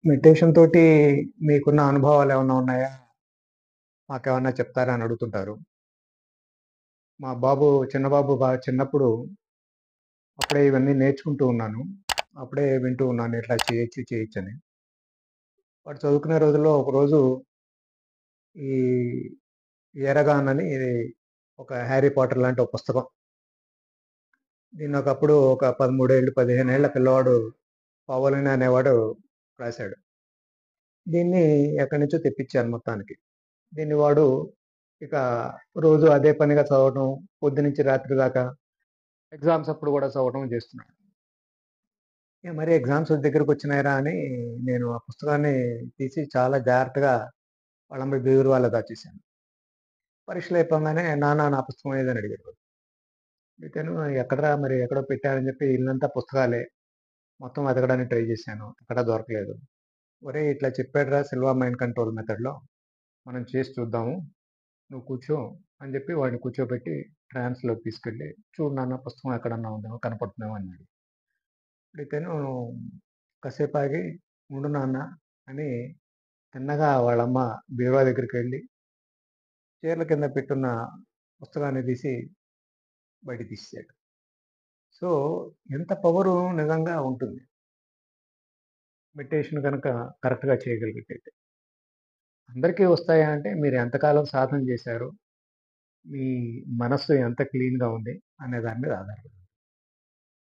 Meditation తోటి మీకున్న అనుభవాలేమన్నా ఉన్నాయా? మాకేమన్నా చెప్తారా అని అడుగుతుంటారు. మా బాబు చిన్న బాబు చిన్నప్పుడు అప్పుడే ఇవన్నీ నేర్చుకుంటూ ఉన్నాను. అప్పుడే వింటూ ఉన్నాను ఇట్లా చేయొచ్చని. వాడు చదువుకునే రోజుల్లో ఒకరోజు ఈ 'ఎరగాన్' అని ఇది ఒక 'హ్యారీ పాటర్' లాంటి ఒక పుస్తకం. దీన్ని ఒకప్పుడు ఒక 13 ఏళ్ళు, 15 ఏళ్ల పిల్లవాడు పవోలిన్ అనేవాడు రాశాడు. దీన్ని ఎక్కడి నుంచో తెప్పించాను మొత్తానికి. దీన్ని వాడు ఇక రోజు అదే పనిగా చదవటం, పొద్దునుంచి రాత్రి దాకా ఎగ్జామ్స్ అప్పుడు కూడా చదవటం చేస్తున్నాడు. ఇక మరి ఎగ్జామ్స్ దగ్గరకొచ్చినాయిరా అని నేను ఆ పుస్తకాన్ని తీసి చాలా జాగ్రత్తగా వాళ్ళ బీరువాలో దాచేశాను. పరీక్షలు అయిపోగానే నాన్న నా పుస్తకం ఏదని అడిగాడు. అడిగితేను ఎక్కడరా మరి ఎక్కడో పెట్టానని చెప్పి ఇల్లంతా పుస్తకాలే. మొత్తం వెతకడానికి ట్రై చేశాను. ఎక్కడా దొరకలేదు. ఒరేయ్! ఇట్లా చెప్పాడురా 'సిల్వా మైండ్ కంట్రోల్ మెథడ్‌లో' మనం చేసి చూద్దాము. నువ్వు కూర్చో అని చెప్పి వాడిని కూర్చోబెట్టి ట్రాన్స్‌లోకి తీసుకెళ్ళి, చూడు నాన్న పుస్తకం ఎక్కడన్నా ఉందేమో కనపడుతుందేమో అన్నాడు. అడిగితేను కాసేపు ఆగి, ఉండు నాన్న అని తిన్నగా వాళ్ళమ్మ బీరువా దగ్గరికెళ్ళి చీరల కింద పెట్టున్న పుస్తకాన్ని తీసి బయటికి తీసేసాడు. సో, ఎంత పవరు నిజంగా ఉంటుంది. మెడిటేషన్ గనక కరెక్ట్‌గా చేయగలిగితే. అందరికీ వస్తాయా అంటే మీరు ఎంతకాలం సాధన చేశారో, మీ మనస్సు ఎంత క్లీన్‌గా ఉంది అనే దాని మీద ఆధారపడి ఉంటుంది.